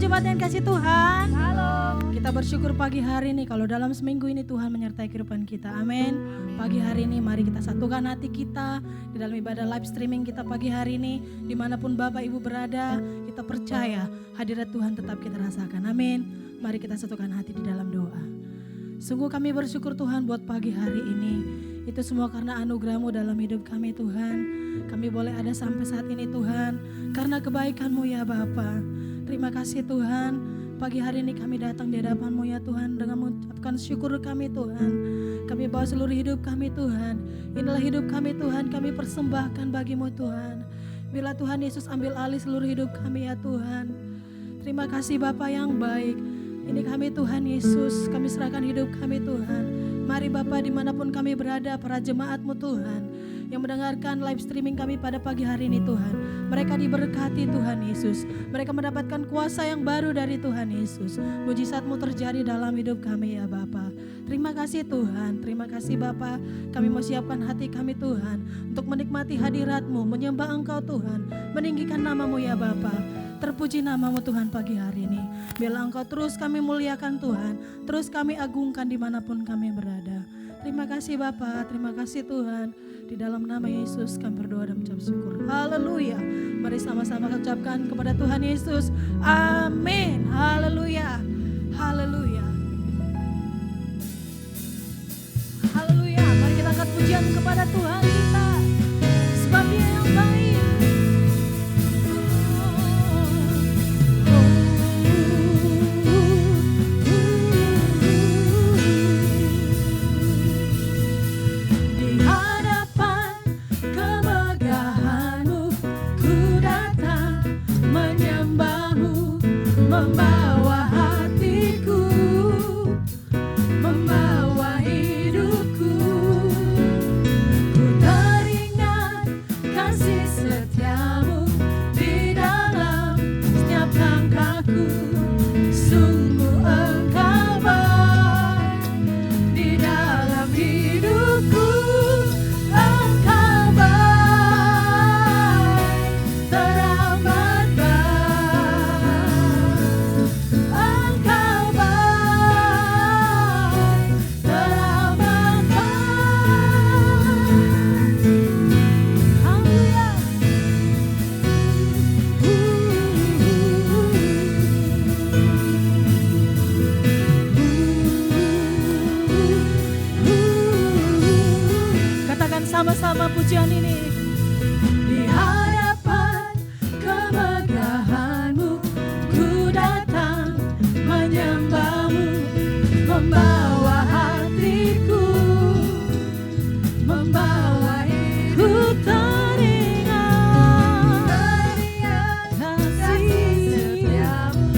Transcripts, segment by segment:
jemaat yang kasih Tuhan. Halo. Kita bersyukur pagi hari ini kalau dalam seminggu ini Tuhan menyertai kehidupan kita. Amin. Pagi hari ini mari kita satukan hati kita di dalam ibadah live streaming kita pagi hari ini. Dimanapun Bapak Ibu berada, kita percaya hadirat Tuhan tetap kita rasakan. Amin. Mari kita satukan hati di dalam doa. Sungguh kami bersyukur Tuhan buat pagi hari ini. Itu semua karena anugerah-Mu dalam hidup kami Tuhan. Kami boleh ada sampai saat ini Tuhan. Karena kebaikan-Mu ya Bapa. Terima kasih Tuhan. Pagi hari ini kami datang di hadapan-Mu ya Tuhan. Dengan mengucapkan syukur kami Tuhan. Kami bawa seluruh hidup kami Tuhan. Inilah hidup kami Tuhan. Kami persembahkan bagi-Mu Tuhan. Bila Tuhan Yesus ambil alih seluruh hidup kami ya Tuhan. Terima kasih Bapa yang baik. Ini kami Tuhan Yesus. Kami serahkan hidup kami Tuhan. Mari Bapa dimanapun kami berada, para jemaat-Mu Tuhan yang mendengarkan live streaming kami pada pagi hari ini Tuhan. Mereka diberkati Tuhan Yesus. Mereka mendapatkan kuasa yang baru dari Tuhan Yesus. Mujizat-Mu terjadi dalam hidup kami ya Bapa. Terima kasih Tuhan. Terima kasih Bapa. Kami mau siapkan hati kami Tuhan untuk menikmati hadirat-Mu, menyembah Engkau Tuhan, meninggikan nama-Mu ya Bapa. Terpuji nama-Mu Tuhan pagi hari ini. Biarlah Engkau terus kami muliakan Tuhan. Terus kami agungkan dimanapun kami berada. Terima kasih Bapa, terima kasih Tuhan. Di dalam nama Yesus kami berdoa dan mengucap syukur. Haleluya. Mari sama-sama ucapkan kepada Tuhan Yesus. Amin. Haleluya. Haleluya. Haleluya. Mari kita angkat pujian kepada Tuhan kita. Sebab Dia yang baik. Membawa hatiku, membawa hidupku. Ku teringat kasih setiamu di dalam setiap langkahku. Sungguh Engkau baik di dalam hidupku. Engkau baik, teramat baik. Sama-sama pujian ini. Di hadapan kemegahan-Mu ku datang menyembah-Mu, membawa hatiku, membawa hidupku. Teringat kasih setiamu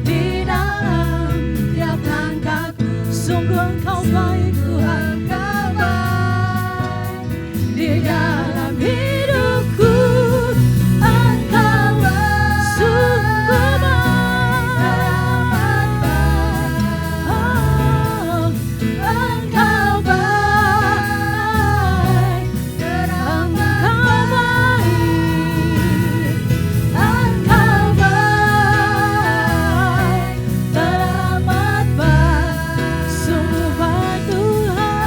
di dalam tiap langkahku. Sungguh Engkau baik Tuhan. Di dalam hidupku, Engkau baik, sungguh baik, teramat baik. Oh, Engkau baik, teramat baik. Engkau baik, teramat baik. Sungguh baik Tuhan.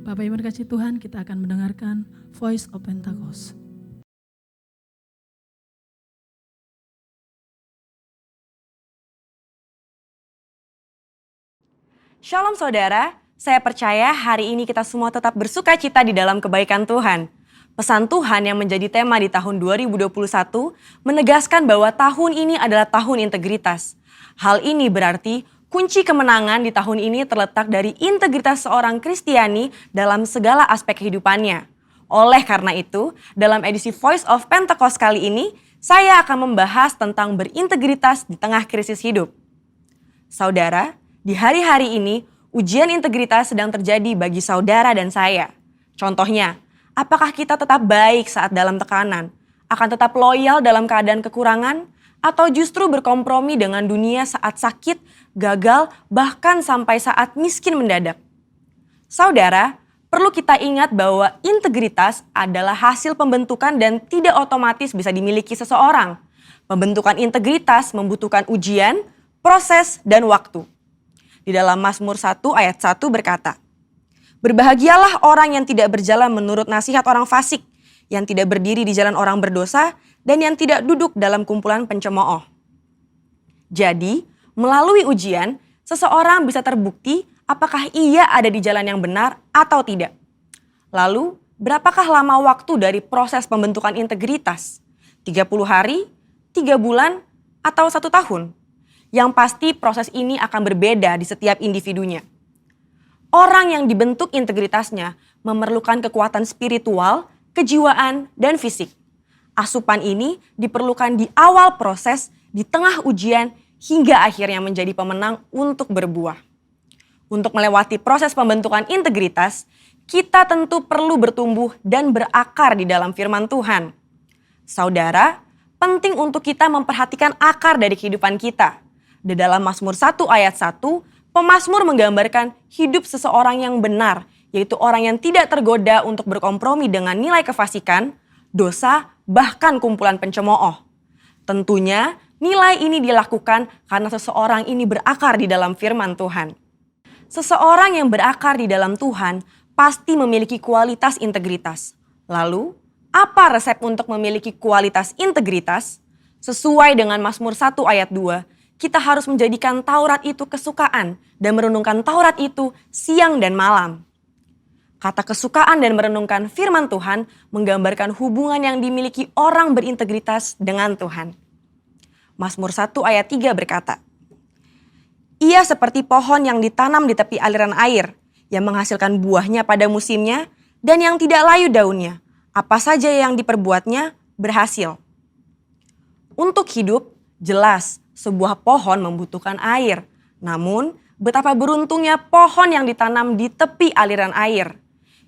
Bapak Ibu kasih Tuhan, kita akan mendengarkan Voice of Pentecost. Shalom saudara, saya percaya hari ini kita semua tetap bersuka cita di dalam kebaikan Tuhan. Pesan Tuhan yang menjadi tema di tahun 2021 menegaskan bahwa tahun ini adalah tahun integritas. Hal ini berarti kunci kemenangan di tahun ini terletak dari integritas seorang Kristiani dalam segala aspek kehidupannya. Oleh karena itu, dalam edisi Voice of Pentecost kali ini, saya akan membahas tentang berintegritas di tengah krisis hidup. Saudara, di hari-hari ini, ujian integritas sedang terjadi bagi saudara dan saya. Contohnya, apakah kita tetap baik saat dalam tekanan, akan tetap loyal dalam keadaan kekurangan, atau justru berkompromi dengan dunia saat sakit, gagal, bahkan sampai saat miskin mendadak? Saudara, perlu kita ingat bahwa integritas adalah hasil pembentukan dan tidak otomatis bisa dimiliki seseorang. Pembentukan integritas membutuhkan ujian, proses, dan waktu. Di dalam Mazmur 1 ayat 1 berkata, "Berbahagialah orang yang tidak berjalan menurut nasihat orang fasik, yang tidak berdiri di jalan orang berdosa, dan yang tidak duduk dalam kumpulan pencemooh." Jadi, melalui ujian, seseorang bisa terbukti apakah ia ada di jalan yang benar atau tidak. Lalu, berapakah lama waktu dari proses pembentukan integritas? 30 hari, 3 bulan, atau 1 tahun? Yang pasti proses ini akan berbeda di setiap individunya. Orang yang dibentuk integritasnya memerlukan kekuatan spiritual, kejiwaan, dan fisik. Asupan ini diperlukan di awal proses, di tengah ujian, hingga akhirnya menjadi pemenang untuk berbuah. Untuk melewati proses pembentukan integritas, kita tentu perlu bertumbuh dan berakar di dalam firman Tuhan. Saudara, penting untuk kita memperhatikan akar dari kehidupan kita. Di dalam Mazmur 1 ayat 1, pemazmur menggambarkan hidup seseorang yang benar, yaitu orang yang tidak tergoda untuk berkompromi dengan nilai kefasikan, dosa, bahkan kumpulan pencemooh. Tentunya nilai ini dilakukan karena seseorang ini berakar di dalam firman Tuhan. Seseorang yang berakar di dalam Tuhan pasti memiliki kualitas integritas. Lalu, apa resep untuk memiliki kualitas integritas? Sesuai dengan Mazmur 1 ayat 2, kita harus menjadikan Taurat itu kesukaan dan merenungkan Taurat itu siang dan malam. Kata kesukaan dan merenungkan firman Tuhan menggambarkan hubungan yang dimiliki orang berintegritas dengan Tuhan. Mazmur 1 ayat 3 berkata, "Ia seperti pohon yang ditanam di tepi aliran air, yang menghasilkan buahnya pada musimnya dan yang tidak layu daunnya. Apa saja yang diperbuatnya berhasil." Untuk hidup, jelas sebuah pohon membutuhkan air. Namun, betapa beruntungnya pohon yang ditanam di tepi aliran air.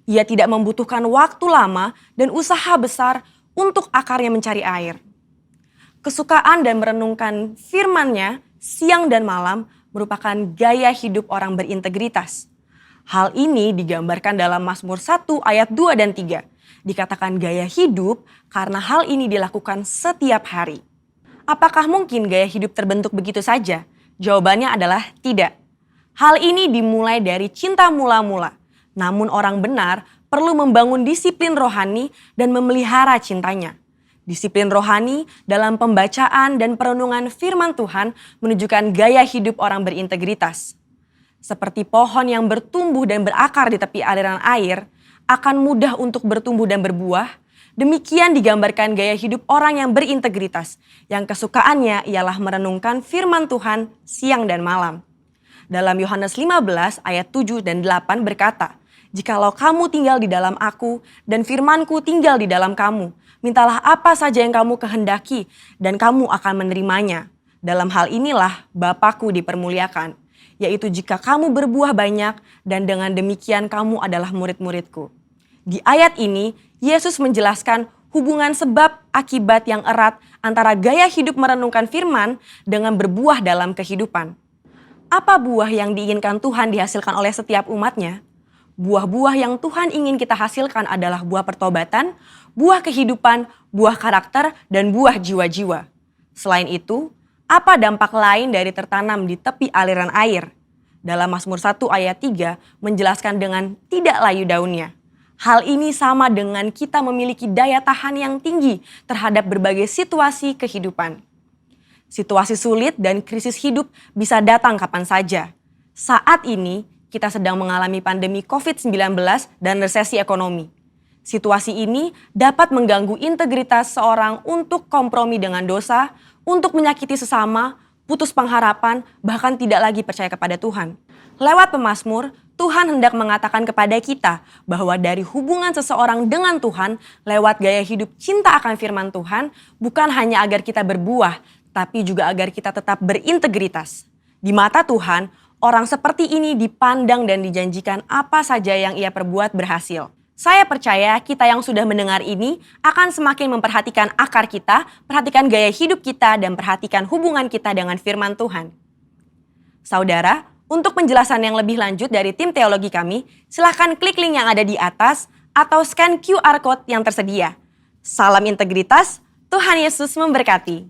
Ia tidak membutuhkan waktu lama dan usaha besar untuk akarnya mencari air. Kesukaan dan merenungkan firman-Nya siang dan malam merupakan gaya hidup orang berintegritas. Hal ini digambarkan dalam Mazmur 1 ayat 2 dan 3. Dikatakan gaya hidup karena hal ini dilakukan setiap hari. Apakah mungkin gaya hidup terbentuk begitu saja? Jawabannya adalah tidak. Hal ini dimulai dari cinta mula-mula. Namun orang benar perlu membangun disiplin rohani dan memelihara cintanya. Disiplin rohani dalam pembacaan dan perenungan firman Tuhan menunjukkan gaya hidup orang berintegritas. Seperti pohon yang bertumbuh dan berakar di tepi aliran air, akan mudah untuk bertumbuh dan berbuah. Demikian digambarkan gaya hidup orang yang berintegritas, yang kesukaannya ialah merenungkan firman Tuhan siang dan malam. Dalam Yohanes 15 ayat 7 dan 8 berkata, "Jikalau kamu tinggal di dalam aku dan firmanku tinggal di dalam kamu, mintalah apa saja yang kamu kehendaki dan kamu akan menerimanya. Dalam hal inilah Bapa-Ku dipermuliakan, yaitu jika kamu berbuah banyak dan dengan demikian kamu adalah murid-murid-Ku." Di ayat ini, Yesus menjelaskan hubungan sebab akibat yang erat antara gaya hidup merenungkan firman dengan berbuah dalam kehidupan. Apa buah yang diinginkan Tuhan dihasilkan oleh setiap umatnya? Buah-buah yang Tuhan ingin kita hasilkan adalah buah pertobatan, buah kehidupan, buah karakter, dan buah jiwa-jiwa. Selain itu, apa dampak lain dari tertanam di tepi aliran air? Dalam Mazmur 1 ayat 3 menjelaskan dengan tidak layu daunnya. Hal ini sama dengan kita memiliki daya tahan yang tinggi terhadap berbagai situasi kehidupan. Situasi sulit dan krisis hidup bisa datang kapan saja. Saat ini kita sedang mengalami pandemi COVID-19 dan resesi ekonomi. Situasi ini dapat mengganggu integritas seorang untuk kompromi dengan dosa, untuk menyakiti sesama, putus pengharapan, bahkan tidak lagi percaya kepada Tuhan. Lewat pemazmur, Tuhan hendak mengatakan kepada kita bahwa dari hubungan seseorang dengan Tuhan lewat gaya hidup cinta akan firman Tuhan bukan hanya agar kita berbuah, tapi juga agar kita tetap berintegritas. Di mata Tuhan, orang seperti ini dipandang dan dijanjikan apa saja yang ia perbuat berhasil. Saya percaya kita yang sudah mendengar ini akan semakin memperhatikan akar kita, perhatikan gaya hidup kita, dan perhatikan hubungan kita dengan firman Tuhan. Saudara, untuk penjelasan yang lebih lanjut dari tim teologi kami, silakan klik link yang ada di atas atau scan QR Code yang tersedia. Salam integritas, Tuhan Yesus memberkati.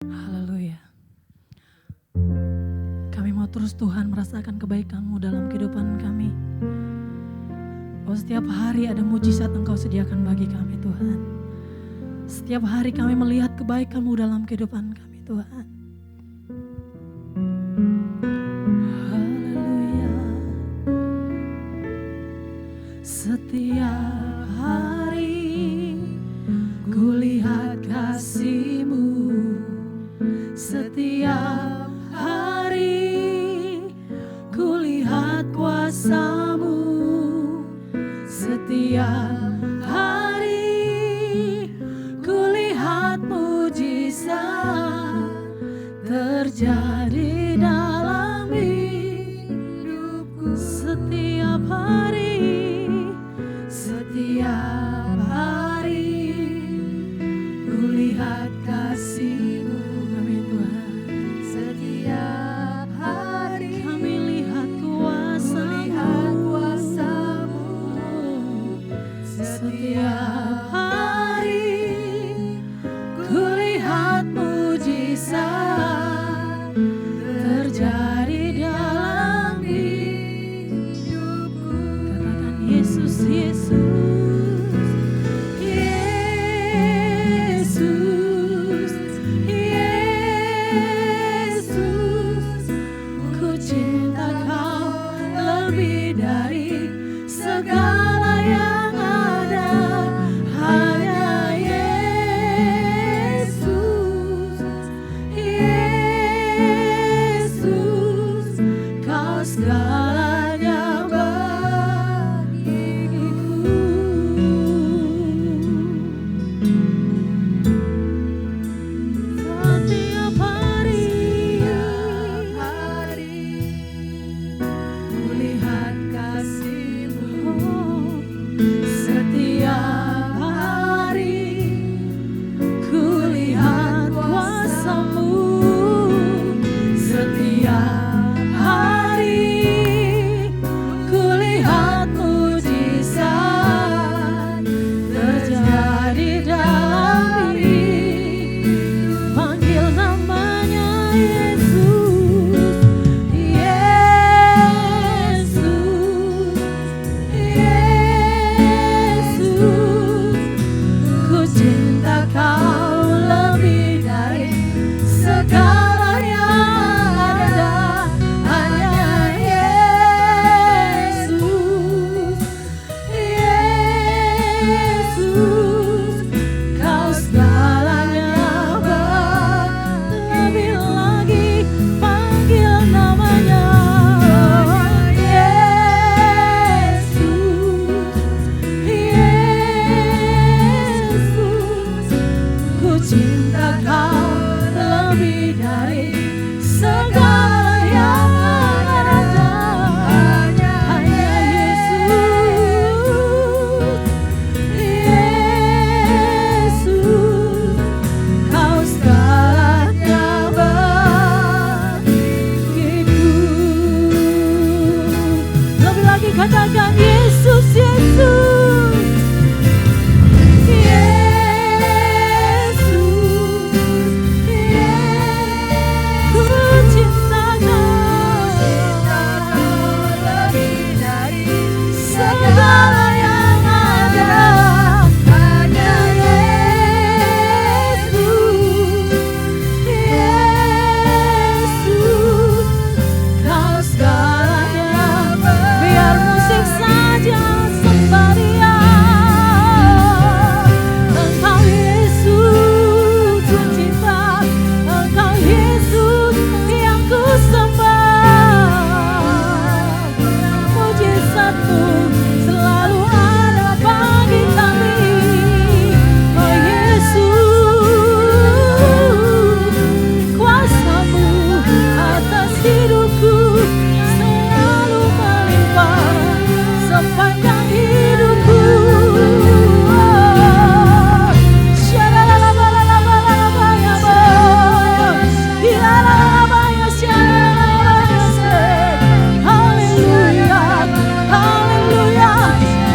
Haleluya. Kami mau terus Tuhan merasakan kebaikan-Mu dalam kehidupan kami. Oh, setiap hari ada mujizat Engkau sediakan bagi kami Tuhan. Setiap hari kami melihat kebaikan-Mu dalam kehidupan kami Tuhan. Haleluya. Setiap hari kulihat kasih-Mu. Setiap hari kulihat kuasa-Mu. Setiap hari kulihat mujizat terjadi dalam hidupku. Setiap hari kulihat kasih-Mu. Amin Tuhan. Setiap hari kami lihat kuasa-Mu. Setiap hari kulihat mujizat terjadi dalam hidupku. Katakan Yesus, Yesus. Segala yang ada hanya Yesus, Yesus, Kau segalanya bagiku. Setiap hari kulihat kasih-Mu. Katakan Yesus, Yesus, Yesus, ku cinta Kau lebih dari segala yang ada. Hanya Yesus, Yesus, Kau segalanya. Biar musik saja sembah Dia. Engkau Yesus ku cinta, Engkau Yesus yang ku sembah. Mujizat-Mu selalu ada bagi kami. Oh Yesus, kuasa-Mu atas hidupku selalu melimpah sepanjang hidupku. Haleluya, haleluya,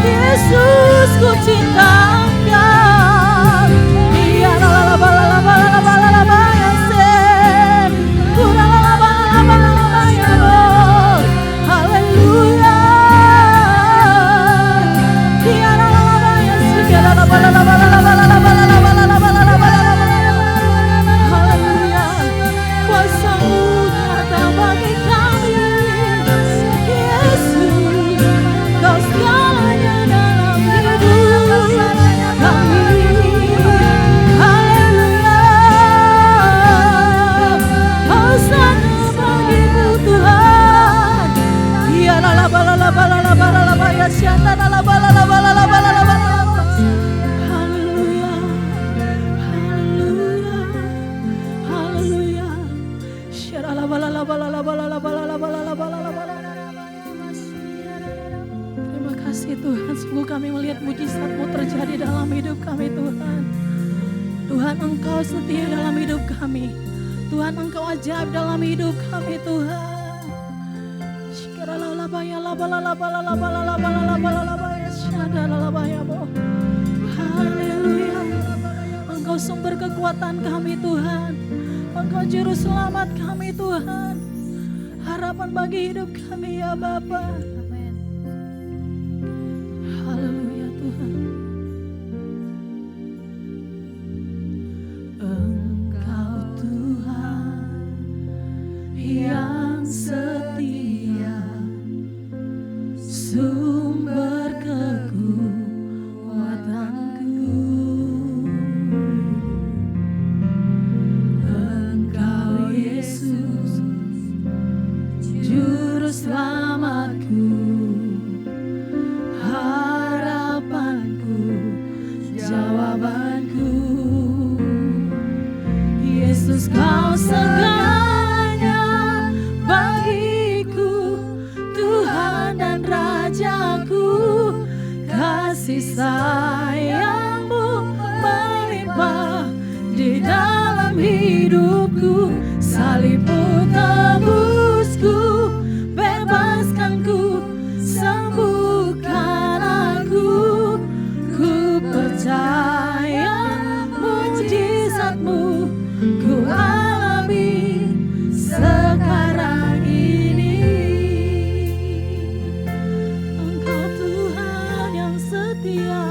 Yesus ku cinta Engkau. Haleluya, haleluya, kuasa-Mu nyata bagi kami. Yesus, Kau segalanya dalam hidup kami. Haleluya, hosana bagi-Mu Tuhan. Ya la la ba la la ba la la ba la la ba ya syanda la la ba la la ba la la ba la la ba la la ba. Haleluya, haleluya, haleluya. Syara la ba la la ba la la ba la la ba la la ba la la ba la la ba la la. Terima kasih Tuhan, sungguh kami melihat mujizat-Mu terjadi dalam hidup kami Tuhan. Tuhan, Engkau setia dalam hidup kami. Tuhan, Engkau ajaib dalam hidup kami Tuhan. Haleluya, Engkau sumber kekuatan kami Tuhan. Engkau juru selamat kami Tuhan. Harapan bagi hidup kami ya Bapa. Haleluya Tuhan. Engkau Tuhan yang setia, sumber kekuatanku. Engkau Yesus, juru selamatku, harapanku, jawabanku. Yesus, Kau segalanya bagiku, Tuhan dan Rajaku. Kasih sayang-Mu melimpah di dalam hidupku. Salib-Mu tebusku, bebaskanku, sembuhkan aku. Ku percaya mujizat-Mu ku alami sekarang ini. Engkau Tuhan yang setia,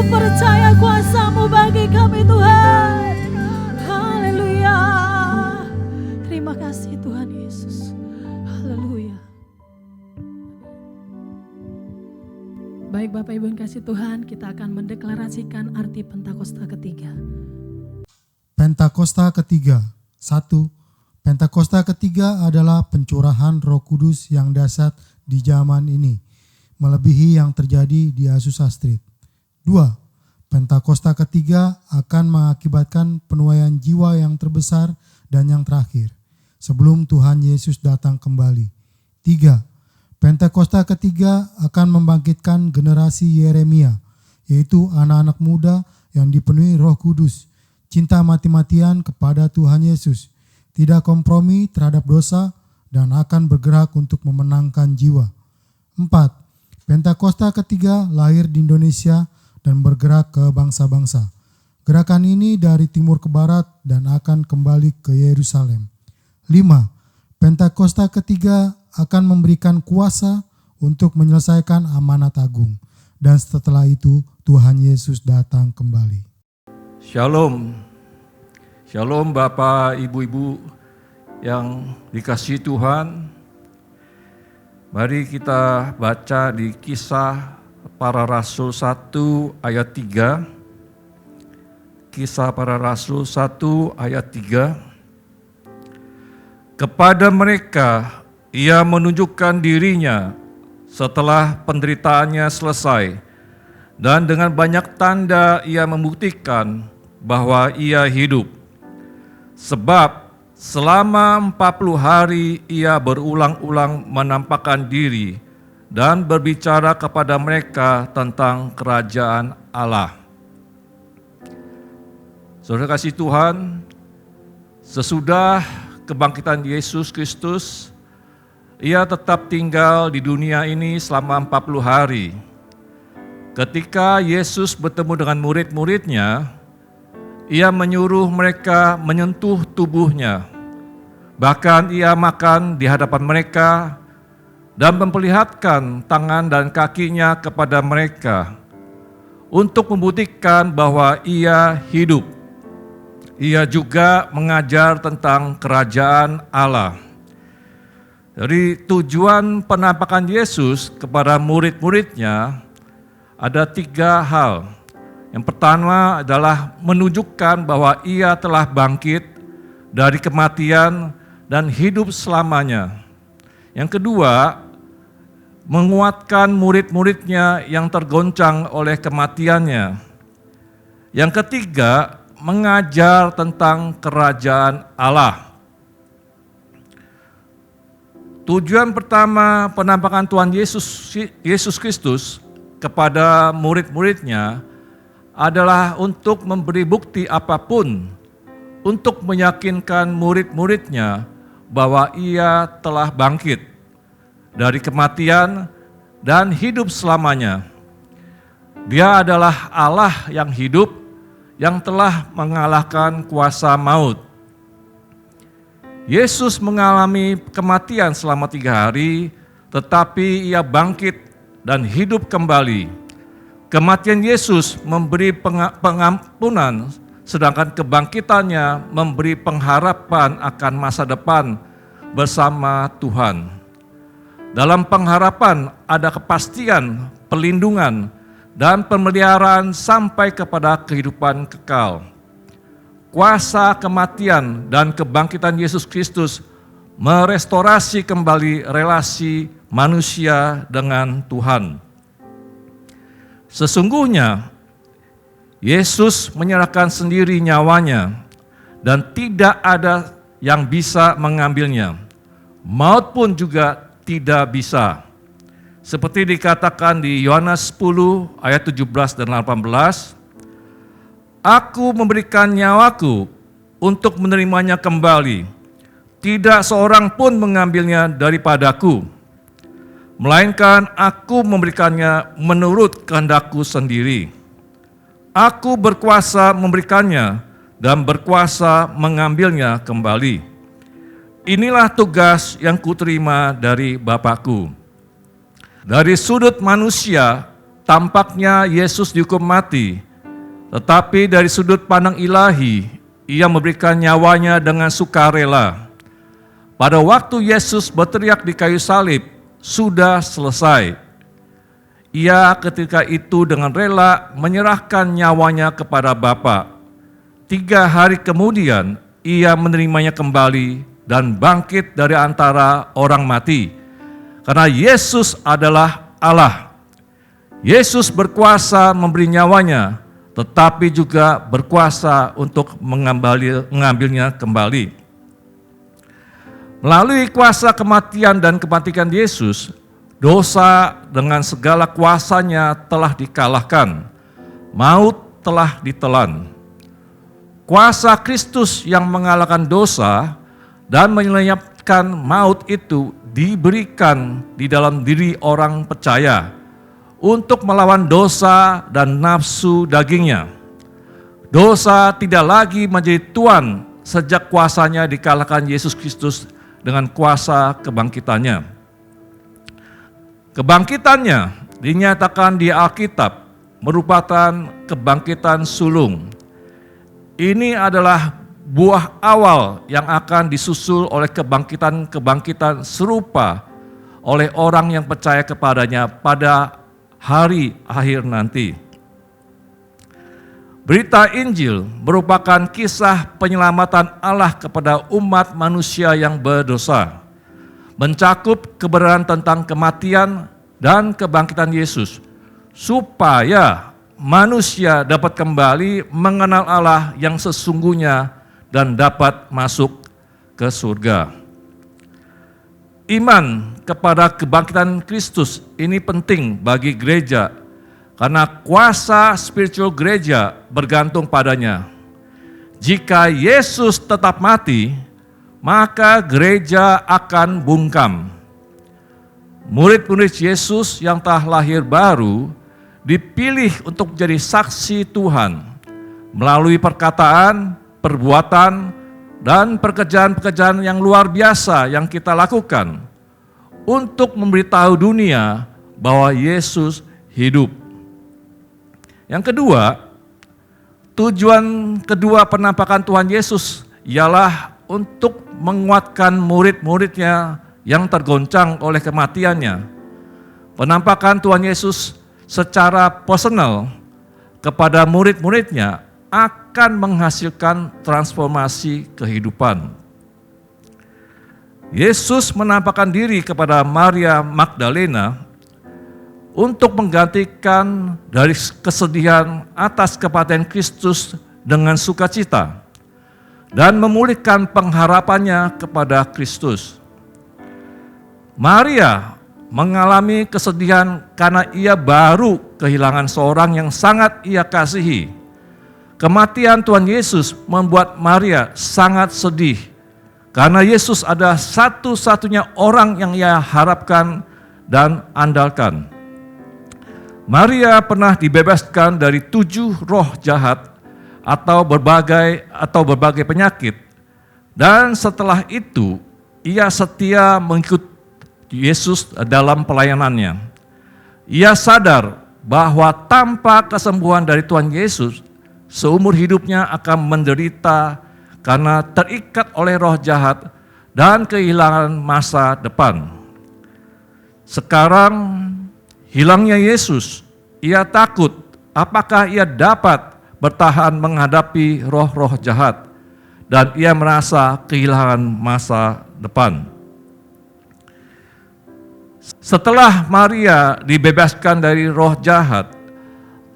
percaya kuasa-Mu bagi kami Tuhan. Haleluya. Terima kasih Tuhan Yesus. Haleluya. Baik Bapak Ibu yang kasih Tuhan, kita akan mendeklarasikan arti Pentakosta ketiga. Pentakosta ketiga. 1. Pentakosta ketiga adalah pencurahan Roh Kudus yang dahsyat di zaman ini, melebihi yang terjadi di Azusa Street. 2. Pentakosta ketiga akan mengakibatkan penuaian jiwa yang terbesar dan yang terakhir, sebelum Tuhan Yesus datang kembali. 3. Pentakosta ketiga akan membangkitkan generasi Yeremia, yaitu anak-anak muda yang dipenuhi Roh Kudus, cinta mati-matian kepada Tuhan Yesus, tidak kompromi terhadap dosa, dan akan bergerak untuk memenangkan jiwa. 4. Pentakosta ketiga lahir di Indonesia dan bergerak ke bangsa-bangsa. Gerakan ini dari timur ke barat dan akan kembali ke Yerusalem. 5. Pentakosta ketiga akan memberikan kuasa untuk menyelesaikan amanat agung. Dan setelah itu Tuhan Yesus datang kembali. Shalom. Shalom Bapak, Ibu-ibu yang dikasihi Tuhan. Mari kita baca di Kisah Para Rasul 1 ayat 3. Kisah Para Rasul 1 ayat 3. Kepada mereka ia menunjukkan dirinya setelah penderitaannya selesai, dan dengan banyak tanda ia membuktikan bahwa ia hidup. Sebab selama 40 hari ia berulang-ulang menampakkan diri dan berbicara kepada mereka tentang kerajaan Allah. Saudara kasih Tuhan, sesudah kebangkitan Yesus Kristus, ia tetap tinggal di dunia ini selama 40 hari. Ketika Yesus bertemu dengan murid-muridnya, ia menyuruh mereka menyentuh tubuhnya. Bahkan ia makan di hadapan mereka dan memperlihatkan tangan dan kakinya kepada mereka untuk membuktikan bahwa ia hidup. Ia juga mengajar tentang kerajaan Allah. Jadi tujuan penampakan Yesus kepada murid-muridnya ada 3 hal. Yang pertama adalah menunjukkan bahwa ia telah bangkit dari kematian dan hidup selamanya. Yang kedua, menguatkan murid-muridnya yang tergoncang oleh kematiannya. Yang ketiga, mengajar tentang kerajaan Allah. Tujuan pertama penampakan Tuhan Yesus Kristus kepada murid-muridnya adalah untuk memberi bukti apapun untuk meyakinkan murid-muridnya bahwa ia telah bangkit dari kematian dan hidup selamanya. Dia adalah Allah yang hidup, yang telah mengalahkan kuasa maut. Yesus mengalami kematian selama 3 hari, tetapi ia bangkit dan hidup kembali. Kematian Yesus memberi pengampunan, sedangkan kebangkitannya memberi pengharapan akan masa depan bersama Tuhan. Dalam pengharapan ada kepastian, perlindungan, dan pemeliharaan sampai kepada kehidupan kekal. Kuasa kematian dan kebangkitan Yesus Kristus merestorasi kembali relasi manusia dengan Tuhan. Sesungguhnya Yesus menyerahkan sendiri nyawanya dan tidak ada yang bisa mengambilnya. Maut pun juga tidak bisa. Seperti dikatakan di Yohanes 10 ayat 17 dan 18, Aku memberikan nyawaku untuk menerimanya kembali. Tidak seorang pun mengambilnya daripadaku, melainkan aku memberikannya menurut kehendakku sendiri. Aku berkuasa memberikannya dan berkuasa mengambilnya kembali. Inilah tugas yang kuterima dari Bapakku. Dari sudut manusia, tampaknya Yesus dihukum mati, tetapi dari sudut pandang ilahi, ia memberikan nyawanya dengan sukarela. Pada waktu Yesus berteriak di kayu salib, "Sudah selesai." Ia ketika itu dengan rela menyerahkan nyawanya kepada Bapa. 3 hari kemudian, ia menerimanya kembali dan bangkit dari antara orang mati. Karena Yesus adalah Allah. Yesus berkuasa memberi nyawanya, tetapi juga berkuasa untuk mengambilnya kembali. Melalui kuasa kematian dan kebangkitan Yesus, dosa dengan segala kuasanya telah dikalahkan. Maut telah ditelan. Kuasa Kristus yang mengalahkan dosa dan melenyapkan maut itu diberikan di dalam diri orang percaya untuk melawan dosa dan nafsu dagingnya. Dosa tidak lagi menjadi tuan sejak kuasanya dikalahkan Yesus Kristus dengan kuasa kebangkitannya. Kebangkitannya dinyatakan di Alkitab merupakan kebangkitan sulung. Ini adalah buah awal yang akan disusul oleh kebangkitan-kebangkitan serupa oleh orang yang percaya kepadanya pada hari akhir nanti. Berita Injil merupakan kisah penyelamatan Allah kepada umat manusia yang berdosa, mencakup kebenaran tentang kematian dan kebangkitan Yesus, supaya manusia dapat kembali mengenal Allah yang sesungguhnya dan dapat masuk ke surga. Iman kepada kebangkitan Kristus ini penting bagi gereja karena kuasa spiritual gereja bergantung padanya. Jika Yesus tetap mati, maka gereja akan bungkam. Murid-murid Yesus yang telah lahir baru dipilih untuk menjadi saksi Tuhan melalui perkataan, perbuatan, dan pekerjaan-pekerjaan yang luar biasa yang kita lakukan untuk memberitahu dunia bahwa Yesus hidup. Yang kedua, tujuan kedua penampakan Tuhan Yesus ialah untuk menguatkan murid-muridnya yang tergoncang oleh kematiannya. Penampakan Tuhan Yesus secara personal kepada murid-muridnya akan menghasilkan transformasi kehidupan. Yesus menampakkan diri kepada Maria Magdalena untuk menggantikan dari kesedihan atas kematian Kristus dengan sukacita dan memulihkan pengharapannya kepada Kristus. Maria mengalami kesedihan karena ia baru kehilangan seorang yang sangat ia kasihi. Kematian Tuhan Yesus membuat Maria sangat sedih karena Yesus adalah satu-satunya orang yang ia harapkan dan andalkan. Maria pernah dibebaskan dari 7 roh jahat atau berbagai penyakit, dan setelah itu ia setia mengikut Yesus dalam pelayanannya. Ia sadar bahwa tanpa kesembuhan dari Tuhan Yesus, seumur hidupnya akan menderita karena terikat oleh roh jahat dan kehilangan masa depan. Sekarang hilangnya Yesus, ia takut apakah ia dapat bertahan menghadapi roh-roh jahat, dan ia merasa kehilangan masa depan. Setelah Maria dibebaskan dari roh jahat,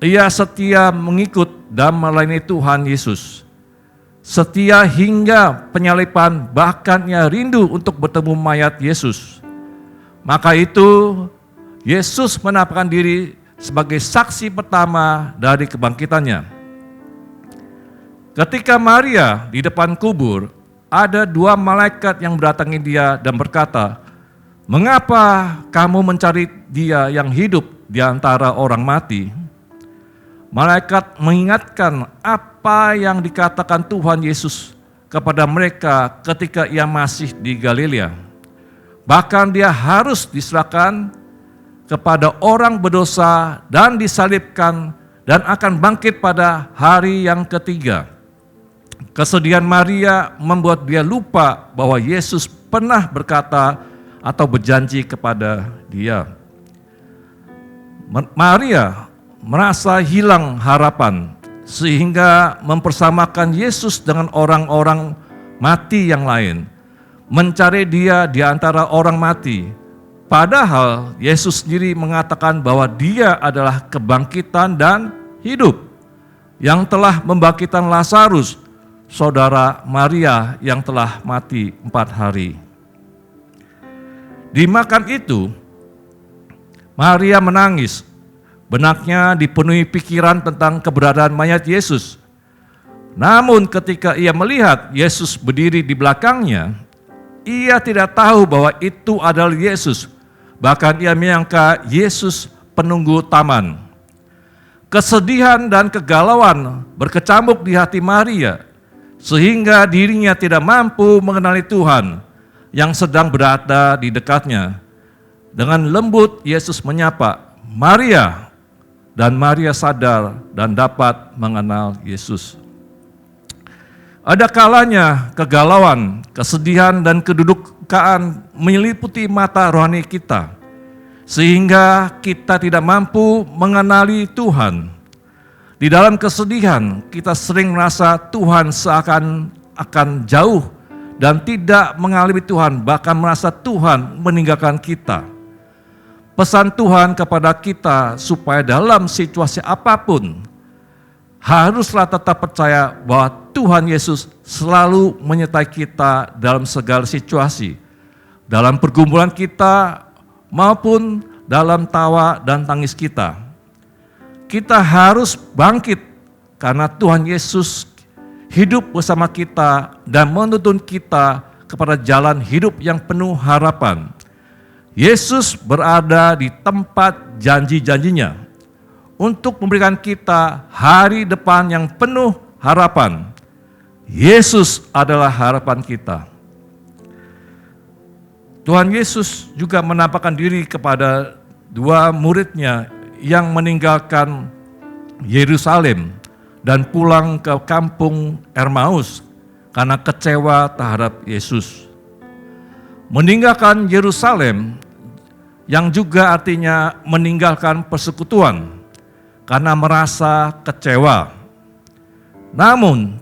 ia setia mengikut dan melayani Tuhan Yesus. Setia hingga penyaliban, bahkan ia rindu untuk bertemu mayat Yesus. Maka itu Yesus menampakkan diri sebagai saksi pertama dari kebangkitannya. Ketika Maria di depan kubur, ada 2 malaikat yang mendatangi dia dan berkata, "Mengapa kamu mencari dia yang hidup di antara orang mati?" Malaikat mengingatkan apa yang dikatakan Tuhan Yesus kepada mereka ketika ia masih di Galilea. Bahkan dia harus diserahkan kepada orang berdosa dan disalibkan dan akan bangkit pada hari yang ketiga. Kesedihan Maria membuat dia lupa bahwa Yesus pernah berkata atau berjanji kepada dia. Maria merasa hilang harapan sehingga mempersamakan Yesus dengan orang-orang mati yang lain, mencari dia di antara orang mati. Padahal Yesus sendiri mengatakan bahwa dia adalah kebangkitan dan hidup yang telah membangkitkan Lazarus, saudara Maria yang telah mati 4 hari. Di makam itu, Maria menangis. Benaknya dipenuhi pikiran tentang keberadaan mayat Yesus. Namun ketika ia melihat Yesus berdiri di belakangnya, ia tidak tahu bahwa itu adalah Yesus. Bahkan ia menyangka Yesus penunggu taman. Kesedihan dan kegalauan berkecamuk di hati Maria, sehingga dirinya tidak mampu mengenali Tuhan yang sedang berada di dekatnya. Dengan lembut Yesus menyapa, "Maria," dan Maria sadar dan dapat mengenal Yesus. Ada kalanya kegalauan, kesedihan, dan kedudukan menyeliputi mata rohani kita, sehingga kita tidak mampu mengenali Tuhan. Di dalam kesedihan, kita sering merasa Tuhan seakan akan jauh dan tidak mengalami Tuhan, bahkan merasa Tuhan meninggalkan kita. Pesan Tuhan kepada kita supaya dalam situasi apapun, haruslah tetap percaya bahwa Tuhan Yesus selalu menyertai kita dalam segala situasi, dalam pergumulan kita maupun dalam tawa dan tangis kita. Kita harus bangkit karena Tuhan Yesus hidup bersama kita dan menuntun kita kepada jalan hidup yang penuh harapan. Yesus berada di tempat janji-janjinya untuk memberikan kita hari depan yang penuh harapan. Yesus adalah harapan kita. Tuhan Yesus juga menampakkan diri kepada 2 muridnya yang meninggalkan Yerusalem dan pulang ke kampung Emmaus karena kecewa terhadap Yesus. Meninggalkan Yerusalem yang juga artinya meninggalkan persekutuan karena merasa kecewa. Namun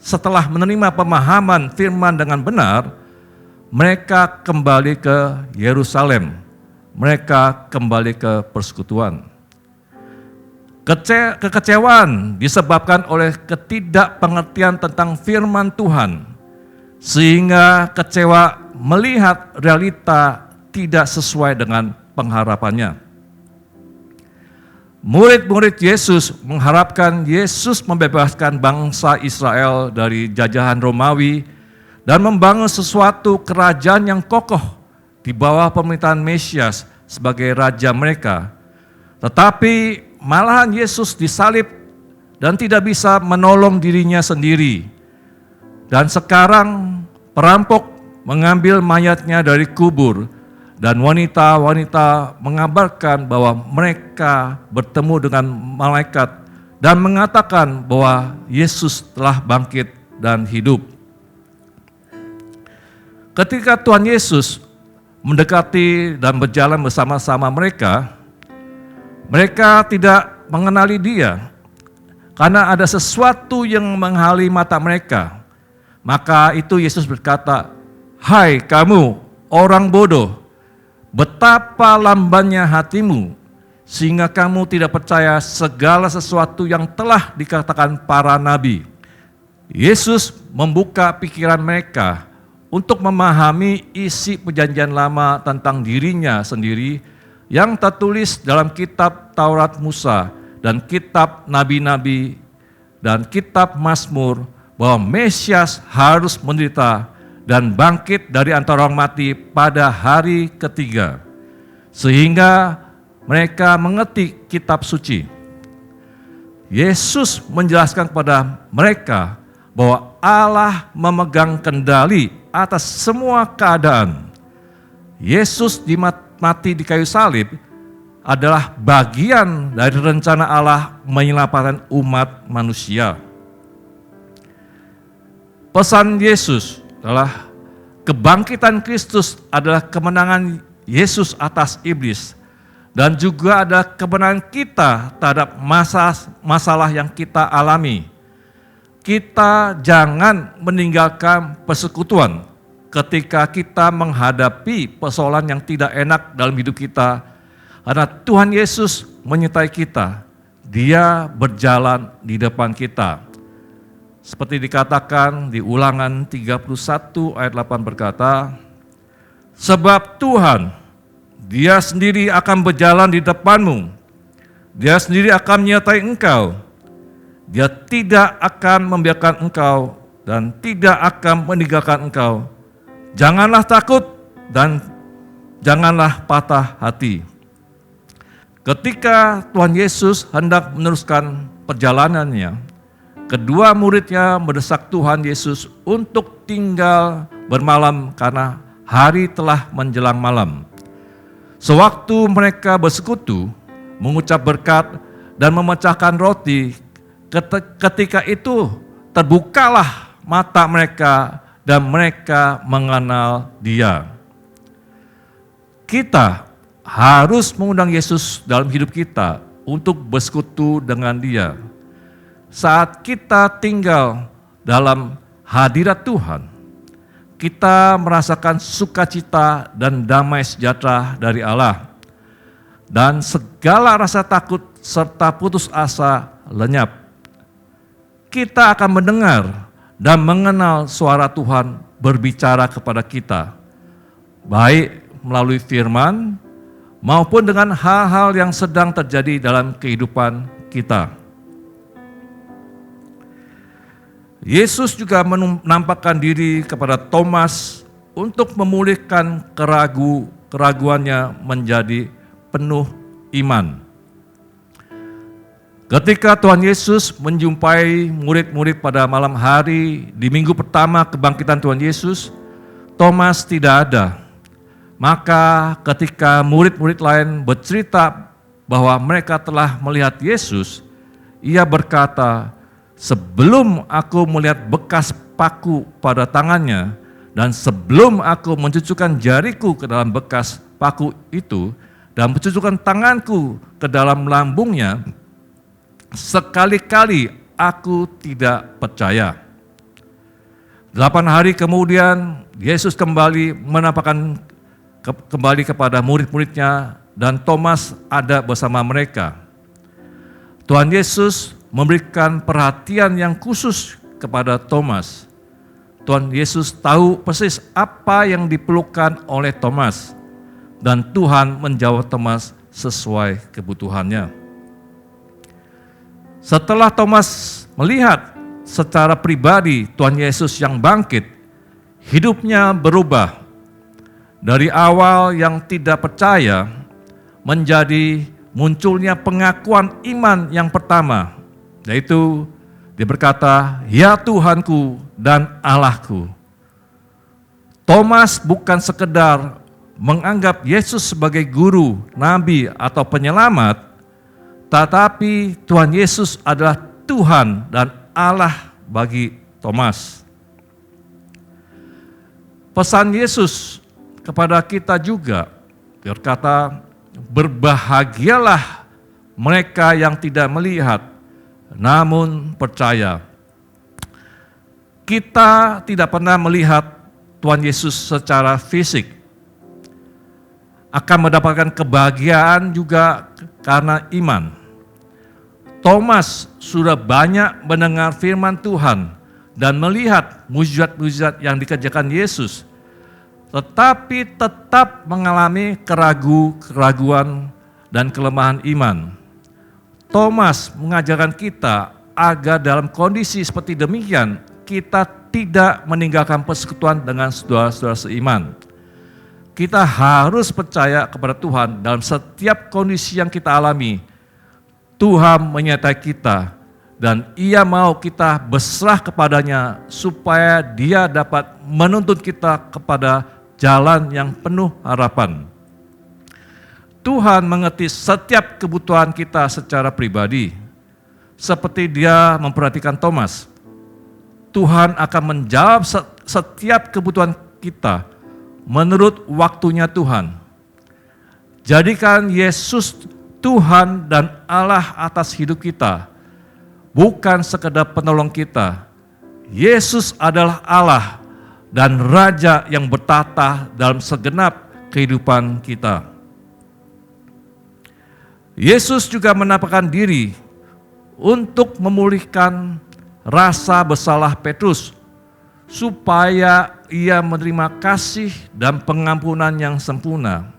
setelah menerima pemahaman firman dengan benar, mereka kembali ke Yerusalem. Mereka kembali ke persekutuan. Kekecewaan disebabkan oleh ketidakpengertian tentang firman Tuhan, sehingga kecewa melihat realita tidak sesuai dengan pengharapannya. Murid-murid Yesus mengharapkan Yesus membebaskan bangsa Israel dari jajahan Romawi dan membangun sesuatu kerajaan yang kokoh di bawah pemerintahan Mesias sebagai raja mereka. Tetapi malahan Yesus disalib dan tidak bisa menolong dirinya sendiri. Dan sekarang perampok mengambil mayatnya dari kubur, dan wanita-wanita mengabarkan bahwa mereka bertemu dengan malaikat dan mengatakan bahwa Yesus telah bangkit dan hidup. Ketika Tuhan Yesus mendekati dan berjalan bersama-sama mereka, mereka tidak mengenali Dia karena ada sesuatu yang menghalangi mata mereka. Maka itu Yesus berkata, "Hai kamu orang bodoh, betapa lambannya hatimu, sehingga kamu tidak percaya segala sesuatu yang telah dikatakan para nabi." Yesus membuka pikiran mereka untuk memahami isi perjanjian lama tentang dirinya sendiri yang tertulis dalam kitab Taurat Musa dan kitab nabi-nabi dan kitab Mazmur, bahwa Mesias harus menderita dan bangkit dari antara orang mati pada hari ketiga. Sehingga mereka mengerti kitab suci. Yesus menjelaskan kepada mereka bahwa Allah memegang kendali atas semua keadaan. Yesus mati di kayu salib adalah bagian dari rencana Allah menyelamatkan umat manusia. Pesan Yesus adalah kebangkitan Kristus adalah kemenangan Yesus atas iblis, dan juga ada kemenangan kita terhadap masalah yang kita alami. Kita jangan meninggalkan persekutuan ketika kita menghadapi persoalan yang tidak enak dalam hidup kita, karena Tuhan Yesus menyertai kita. Dia berjalan di depan kita. Seperti dikatakan di Ulangan 31 ayat 8 berkata, sebab Tuhan, Dia sendiri akan berjalan di depanmu, Dia sendiri akan menyertai engkau, Dia tidak akan membiarkan engkau dan tidak akan meninggalkan engkau. Janganlah takut dan janganlah patah hati. Ketika Tuhan Yesus hendak meneruskan perjalanannya, kedua muridnya mendesak Tuhan Yesus untuk tinggal bermalam karena hari telah menjelang malam. Sewaktu mereka bersekutu, mengucap berkat dan memecahkan roti, ketika itu terbukalah mata mereka dan mereka mengenal Dia. Kita harus mengundang Yesus dalam hidup kita untuk bersekutu dengan Dia. Saat kita tinggal dalam hadirat Tuhan, kita merasakan sukacita dan damai sejahtera dari Allah. Dan segala rasa takut serta putus asa lenyap. Kita akan mendengar dan mengenal suara Tuhan berbicara kepada kita, baik melalui firman maupun dengan hal-hal yang sedang terjadi dalam kehidupan kita. Yesus juga menampakkan diri kepada Thomas untuk memulihkan keraguannya menjadi penuh iman. Ketika Tuhan Yesus menjumpai murid-murid pada malam hari di minggu pertama kebangkitan Tuhan Yesus, Thomas tidak ada. Maka ketika murid-murid lain bercerita bahwa mereka telah melihat Yesus, ia berkata, sebelum aku melihat bekas paku pada tangannya, dan sebelum aku mencucukkan jariku ke dalam bekas paku itu, dan mencucukkan tanganku ke dalam lambungnya, sekali-kali aku tidak percaya. 8 hari kemudian, Yesus kembali menampakkan kembali kepada murid-muridnya dan Thomas ada bersama mereka. Tuhan Yesus memberikan perhatian yang khusus kepada Thomas. Tuhan Yesus tahu persis apa yang diperlukan oleh Thomas dan Tuhan menjawab Thomas sesuai kebutuhannya. Setelah Thomas melihat secara pribadi Tuhan Yesus yang bangkit, hidupnya berubah. Dari awal yang tidak percaya menjadi munculnya pengakuan iman yang pertama, yaitu dia berkata, ya Tuhanku dan Allahku. Thomas bukan sekedar menganggap Yesus sebagai guru, nabi atau penyelamat, tetapi Tuhan Yesus adalah Tuhan dan Allah bagi Thomas. Pesan Yesus kepada kita juga berkata, berbahagialah mereka yang tidak melihat, namun percaya. Kita tidak pernah melihat Tuhan Yesus secara fisik. Akan mendapatkan kebahagiaan juga karena iman. Thomas sudah banyak mendengar firman Tuhan dan melihat mujizat-mujizat yang dikerjakan Yesus, tetapi tetap mengalami keraguan dan kelemahan iman. Thomas mengajarkan kita agar dalam kondisi seperti demikian, kita tidak meninggalkan persekutuan dengan saudara-saudara seiman. Kita harus percaya kepada Tuhan dalam setiap kondisi yang kita alami. Tuhan menyertai kita dan Ia mau kita berserah kepadanya supaya Dia dapat menuntun kita kepada jalan yang penuh harapan. Tuhan mengerti setiap kebutuhan kita secara pribadi. Seperti Dia memperhatikan Thomas. Tuhan akan menjawab setiap kebutuhan kita menurut waktunya Tuhan. Jadikan Yesus Tuhan dan Allah atas hidup kita, bukan sekedar penolong kita. Yesus adalah Allah dan Raja yang bertata dalam segenap kehidupan kita. Yesus juga menampakkan diri untuk memulihkan rasa bersalah Petrus, supaya ia menerima kasih dan pengampunan yang sempurna.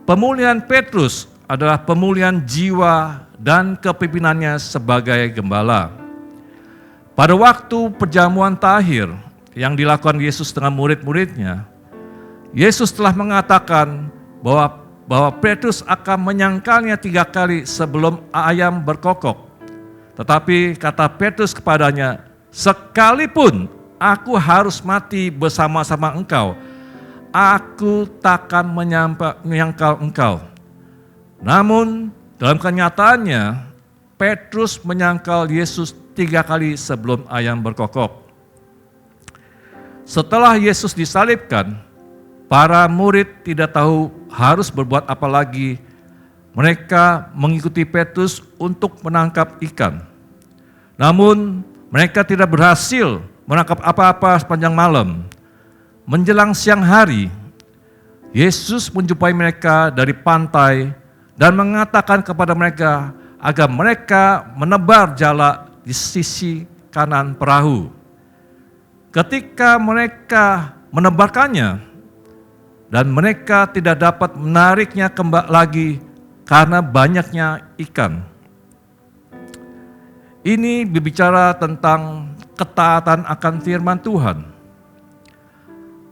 Pemulihan Petrus adalah pemulihan jiwa dan kepimpinannya sebagai gembala. Pada waktu perjamuan takhir yang dilakukan Yesus dengan murid-muridnya, Yesus telah mengatakan bahwa Petrus akan menyangkalnya 3 kali sebelum ayam berkokok. Tetapi kata Petrus kepadanya, "Sekalipun aku harus mati bersama-sama engkau, aku takkan menyangkal engkau." Namun dalam kenyataannya, Petrus menyangkal Yesus 3 kali sebelum ayam berkokok. Setelah Yesus disalibkan, para murid tidak tahu harus berbuat apa lagi. Mereka mengikuti Petrus untuk menangkap ikan. Namun mereka tidak berhasil menangkap apa-apa sepanjang malam. Menjelang siang hari, Yesus menjumpai mereka dari pantai dan mengatakan kepada mereka agar mereka menebar jala di sisi kanan perahu. Ketika mereka menebarkannya dan mereka tidak dapat menariknya kembali lagi karena banyaknya ikan. Ini berbicara tentang ketaatan akan firman Tuhan.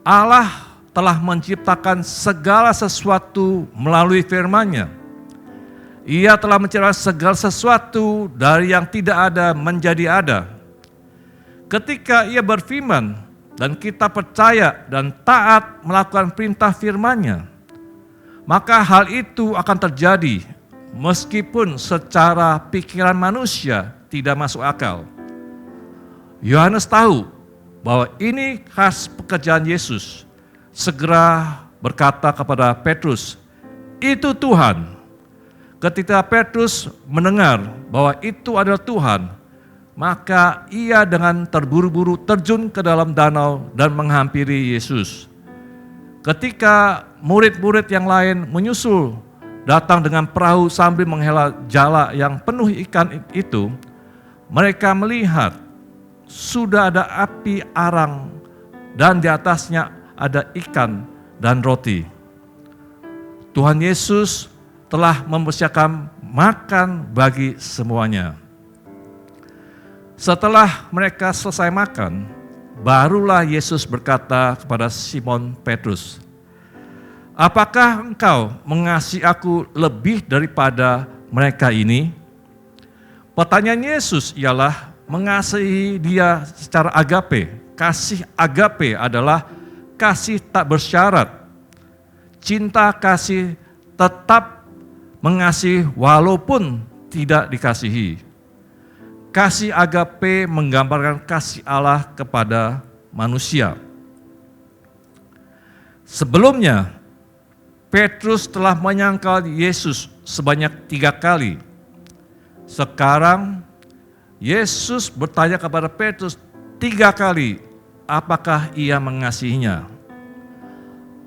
Allah telah menciptakan segala sesuatu melalui firman-Nya. Ia telah menciptakan segala sesuatu dari yang tidak ada menjadi ada. Ketika Ia berfirman dan kita percaya dan taat melakukan perintah firman-Nya, maka hal itu akan terjadi meskipun secara pikiran manusia tidak masuk akal. Yohanes tahu bahwa ini khas pekerjaan Yesus. Segera berkata kepada Petrus, "Itu Tuhan." Ketika Petrus mendengar bahwa itu adalah Tuhan, maka ia dengan terburu-buru terjun ke dalam danau dan menghampiri Yesus. Ketika murid-murid yang lain menyusul datang dengan perahu sambil menghela jala yang penuh ikan itu, mereka melihat sudah ada api arang dan di atasnya ada ikan dan roti. Tuhan Yesus telah mempersiapkan makan bagi semuanya. Setelah mereka selesai makan, barulah Yesus berkata kepada Simon Petrus, "Apakah engkau mengasihi aku lebih daripada mereka ini?" Pertanyaan Yesus ialah mengasihi dia secara agape. Kasih agape adalah kasih tak bersyarat. Cinta kasih tetap mengasihi walaupun tidak dikasihi. Kasih agape menggambarkan kasih Allah kepada manusia. Sebelumnya, Petrus telah menyangkal Yesus sebanyak 3 kali. Sekarang, Yesus bertanya kepada Petrus 3 kali, apakah ia mengasihinya.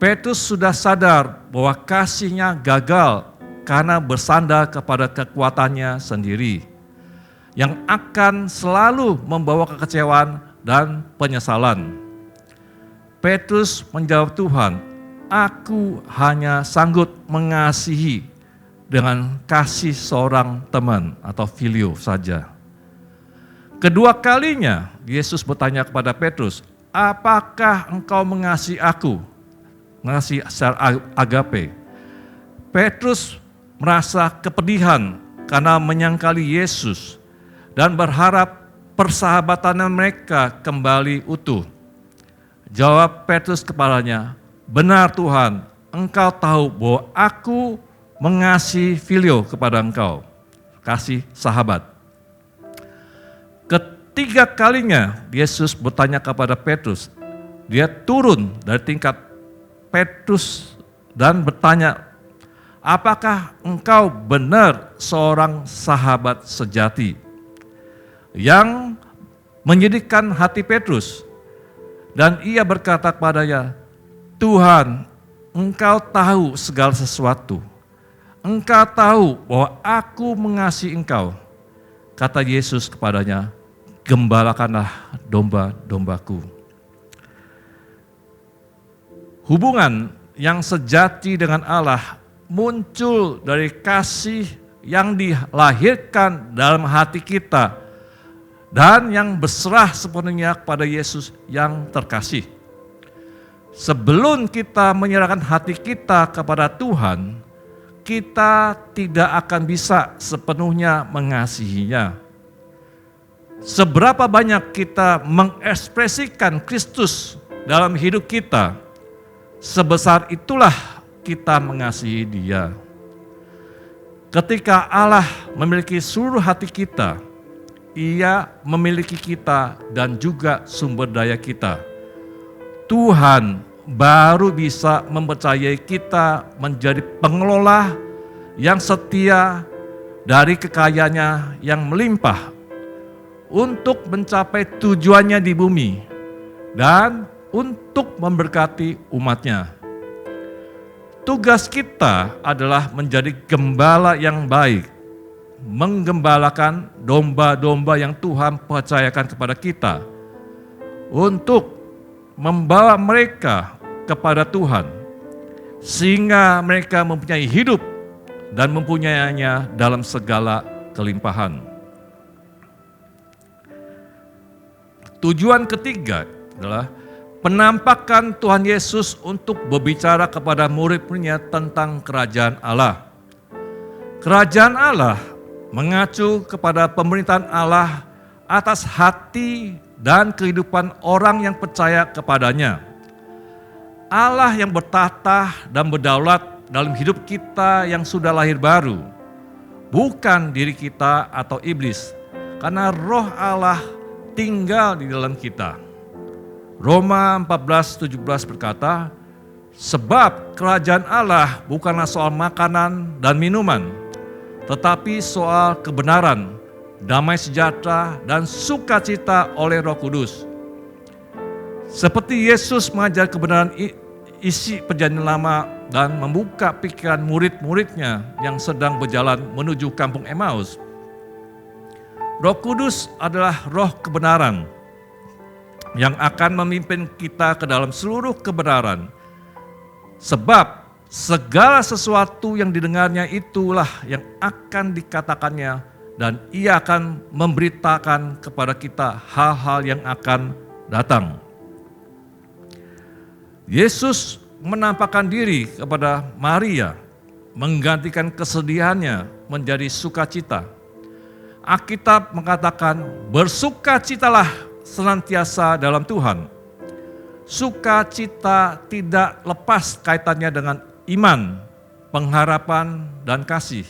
Petrus sudah sadar bahwa kasihnya gagal karena bersandar kepada kekuatannya sendiri, yang akan selalu membawa kekecewaan dan penyesalan. Petrus menjawab Tuhan, "Aku hanya sanggup mengasihi dengan kasih seorang teman atau filio saja." Kedua kalinya Yesus bertanya kepada Petrus, "Apakah engkau mengasihi aku?" Mengasihi secara agape. Petrus merasa kepedihan karena menyangkali Yesus dan berharap persahabatan mereka kembali utuh. Jawab Petrus kepadanya, "Benar Tuhan, engkau tahu bahwa aku mengasihi filio kepada engkau, kasih sahabat. Ketiga kalinya Yesus bertanya kepada Petrus, dia turun dari tingkat Petrus dan bertanya, apakah engkau benar seorang sahabat sejati? Yang menyedihkan hati Petrus. Dan ia berkata kepadanya, Tuhan, engkau tahu segala sesuatu. Engkau tahu bahwa aku mengasihi engkau. Kata Yesus kepadanya, gembalakanlah domba-dombaku. Hubungan yang sejati dengan Allah muncul dari kasih yang dilahirkan dalam hati kita dan yang berserah sepenuhnya kepada Yesus yang terkasih. Sebelum kita menyerahkan hati kita kepada Tuhan, kita tidak akan bisa sepenuhnya mengasihinya. Seberapa banyak kita mengekspresikan Kristus dalam hidup kita, sebesar itulah kita mengasihi Dia. Ketika Allah memiliki seluruh hati kita, Ia memiliki kita dan juga sumber daya kita. Tuhan baru bisa mempercayai kita menjadi pengelola yang setia dari kekayaannya yang melimpah untuk mencapai tujuannya di bumi dan untuk memberkati umatnya. Tugas kita adalah menjadi gembala yang baik, menggembalakan domba-domba yang Tuhan percayakan kepada kita untuk membawa mereka kepada Tuhan sehingga mereka mempunyai hidup dan mempunyainya dalam segala kelimpahan. Tujuan ketiga adalah penampakan Tuhan Yesus untuk berbicara kepada murid-muridnya tentang kerajaan Allah. Kerajaan Allah mengacu kepada pemerintahan Allah atas hati dan kehidupan orang yang percaya kepadanya. Allah yang bertata dan berdaulat dalam hidup kita yang sudah lahir baru, bukan diri kita atau iblis, karena roh Allah tinggal di dalam kita. Roma 14:17 berkata, sebab kerajaan Allah bukanlah soal makanan dan minuman, tetapi soal kebenaran, damai sejahtera, dan sukacita oleh Roh Kudus. Seperti Yesus mengajar kebenaran isi perjanjian lama dan membuka pikiran murid-muridnya yang sedang berjalan menuju kampung Emmaus. Roh Kudus adalah roh kebenaran yang akan memimpin kita ke dalam seluruh kebenaran. Sebab segala sesuatu yang didengarnya itulah yang akan dikatakannya dan ia akan memberitakan kepada kita hal-hal yang akan datang. Yesus menampakkan diri kepada Maria, menggantikan kesedihannya menjadi sukacita. Alkitab mengatakan, bersukacitalah senantiasa dalam Tuhan. Sukacita tidak lepas kaitannya dengan iman, pengharapan, dan kasih.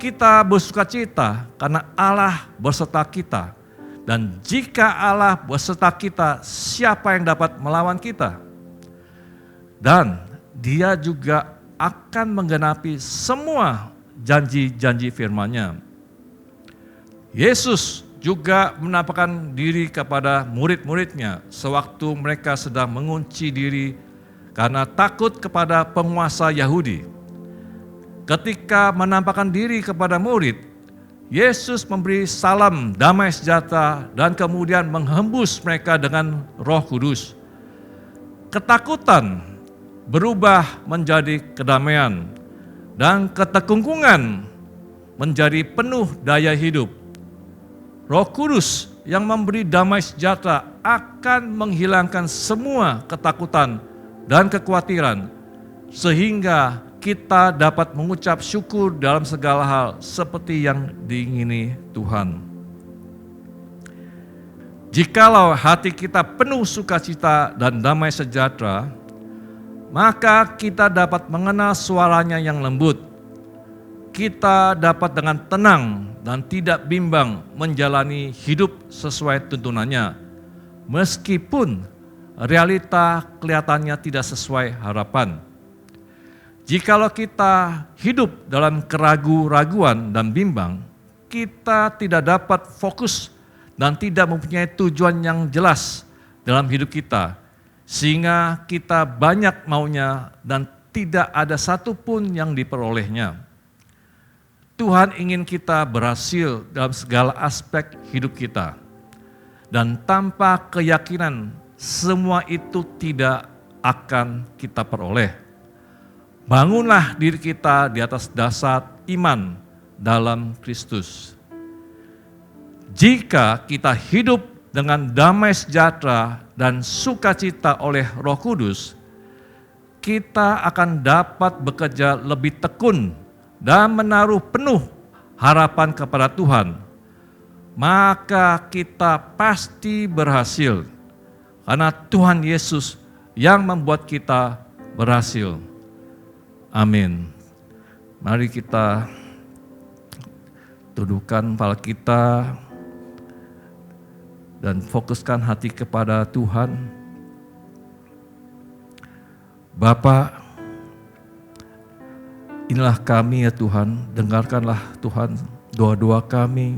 Kita bersukacita karena Allah berserta kita. Dan jika Allah berserta kita, siapa yang dapat melawan kita? Dan Dia juga akan menggenapi semua janji-janji firman-Nya. Yesus juga menampakkan diri kepada murid-muridnya sewaktu mereka sedang mengunci diri karena takut kepada penguasa Yahudi. Ketika menampakkan diri kepada murid, Yesus memberi salam damai sejahtera dan kemudian menghembus mereka dengan Roh Kudus. Ketakutan berubah menjadi kedamaian dan ketekungkungan menjadi penuh daya hidup. Roh Kudus yang memberi damai sejahtera akan menghilangkan semua ketakutan dan kekhawatiran sehingga kita dapat mengucap syukur dalam segala hal seperti yang diingini Tuhan. Jikalau hati kita penuh sukacita dan damai sejahtera, maka kita dapat mengenal suaranya yang lembut. Kita dapat dengan tenang dan tidak bimbang menjalani hidup sesuai tuntunannya, meskipun realita kelihatannya tidak sesuai harapan. Jikalau kita hidup dalam keraguan-raguan dan bimbang, kita tidak dapat fokus dan tidak mempunyai tujuan yang jelas dalam hidup kita, sehingga kita banyak maunya dan tidak ada satupun yang diperolehnya. Tuhan ingin kita berhasil dalam segala aspek hidup kita, dan tanpa keyakinan semua itu tidak akan kita peroleh. Bangunlah diri kita di atas dasar iman dalam Kristus. Jika kita hidup dengan damai sejahtera dan sukacita oleh Roh Kudus, kita akan dapat bekerja lebih tekun dan menaruh penuh harapan kepada Tuhan. Maka kita pasti berhasil, karena Tuhan Yesus yang membuat kita berhasil. Amin. Mari kita tundukkan kepala kita dan fokuskan hati kepada Tuhan. Bapa, inilah kami ya Tuhan, dengarkanlah Tuhan doa-doa kami.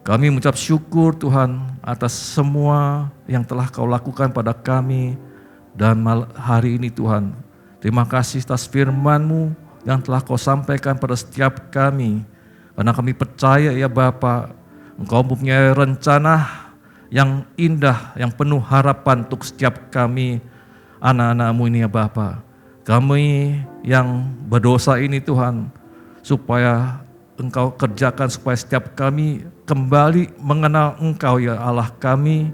Kami mengucap syukur Tuhan atas semua yang telah Kau lakukan pada kami dan hari ini Tuhan. Terima kasih atas firman-Mu yang telah Kau sampaikan pada setiap kami. Karena kami percaya ya Bapa, Engkau mempunyai rencana yang indah, yang penuh harapan untuk setiap kami, anak-anak-Mu ini ya Bapa. Kami yang berdosa ini Tuhan, supaya Engkau kerjakan supaya setiap kami kembali mengenal Engkau ya Allah kami.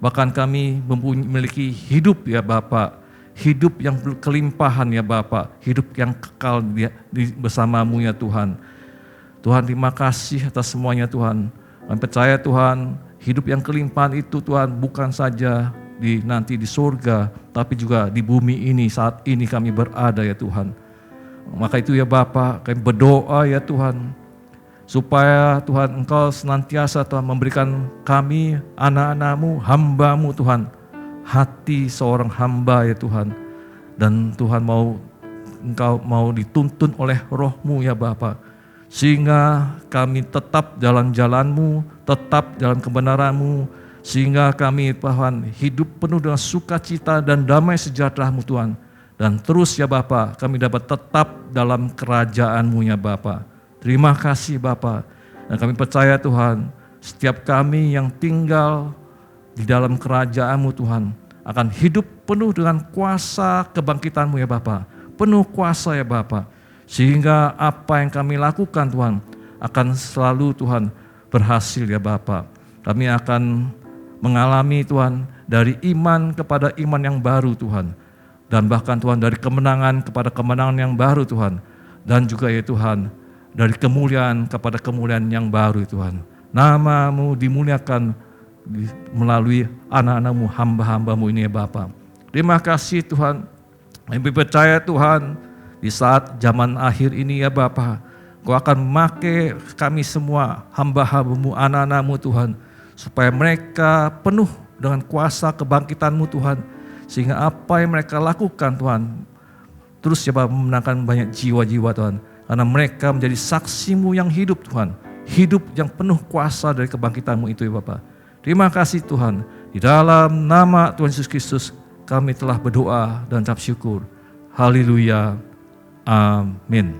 Bahkan kami memiliki hidup ya Bapa, hidup yang berkelimpahan ya Bapa, hidup yang kekal bersama-Mu ya Tuhan. Tuhan, terima kasih atas semuanya Tuhan. Kami percaya Tuhan, hidup yang kelimpahan itu Tuhan bukan saja nanti di surga, tapi juga di bumi ini saat ini kami berada ya Tuhan. Maka itu ya Bapa, kami berdoa ya Tuhan, supaya Tuhan Engkau senantiasa Tuhan memberikan kami anak-anak-Mu, hamba-Mu Tuhan, hati seorang hamba ya Tuhan. Dan Tuhan Engkau mau dituntun oleh Roh-Mu ya Bapa, sehingga kami tetap jalan-jalan-Mu, tetap jalan kebenaran-Mu, sehingga kami Tuhan hidup penuh dengan sukacita dan damai sejahtera-Mu Tuhan. Dan terus ya Bapa, kami dapat tetap dalam kerajaan-Mu ya Bapa. Terima kasih Bapa. Dan kami percaya Tuhan, setiap kami yang tinggal di dalam kerajaan-Mu Tuhan akan hidup penuh dengan kuasa kebangkitan-Mu ya Bapa. Penuh kuasa ya Bapa. Sehingga apa yang kami lakukan Tuhan akan selalu Tuhan berhasil ya Bapa. Kami akan mengalami Tuhan dari iman kepada iman yang baru Tuhan. Dan bahkan Tuhan dari kemenangan kepada kemenangan yang baru Tuhan. Dan juga ya Tuhan dari kemuliaan kepada kemuliaan yang baru Tuhan. Nama-Mu dimuliakan melalui anak-anak-Mu, hamba-hamba-Mu ini ya Bapa. Terima kasih Tuhan. Kami percaya Tuhan, di saat zaman akhir ini ya Bapa, Kau akan memakai kami semua hamba-hamba-Mu, anak-anak-Mu Tuhan, supaya mereka penuh dengan kuasa kebangkitan-Mu Tuhan, sehingga apa yang mereka lakukan Tuhan, terus ya Bapa memenangkan banyak jiwa-jiwa Tuhan, karena mereka menjadi saksi-Mu yang hidup Tuhan, hidup yang penuh kuasa dari kebangkitan-Mu itu ya Bapa. Terima kasih Tuhan, di dalam nama Tuhan Yesus Kristus kami telah berdoa dan ucap syukur. Haleluya. Amin.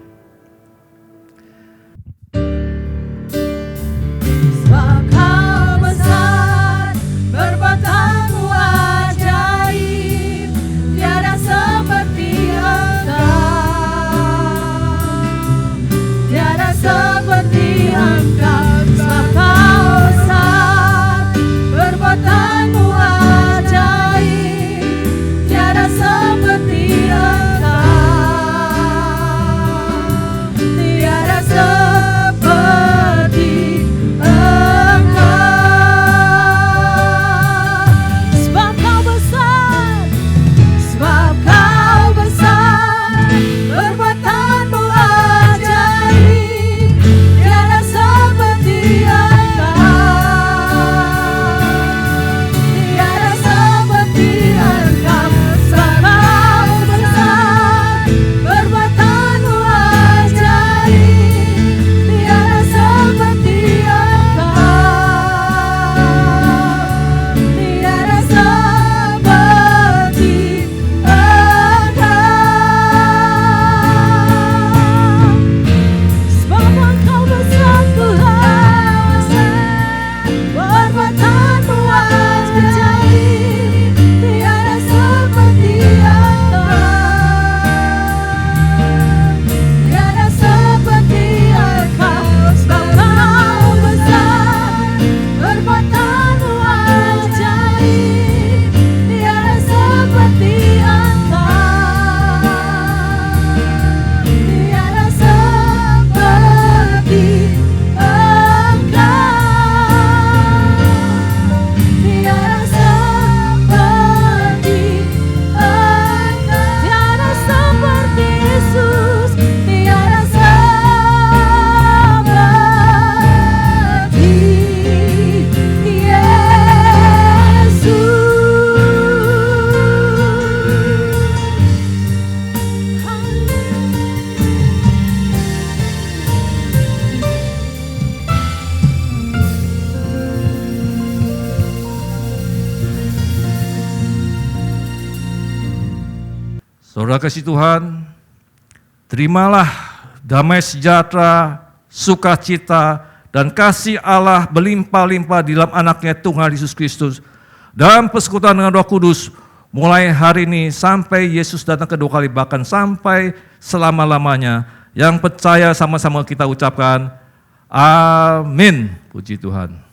Sebab Kau besar, perbuatan-Mu ajaib, tiada seperti Engkau, tiada seperti Engkau. Sebab Kau besar, perbuatan-Mu ajaib, tiada seperti Engkau. Saudara kasih Tuhan, terimalah damai sejahtera, sukacita, dan kasih Allah berlimpah-limpah di dalam anaknya Tuhan Yesus Kristus, dalam persekutuan dengan Roh Kudus, mulai hari ini sampai Yesus datang kedua kali, bahkan sampai selama-lamanya. Yang percaya sama-sama kita ucapkan, amin. Puji Tuhan.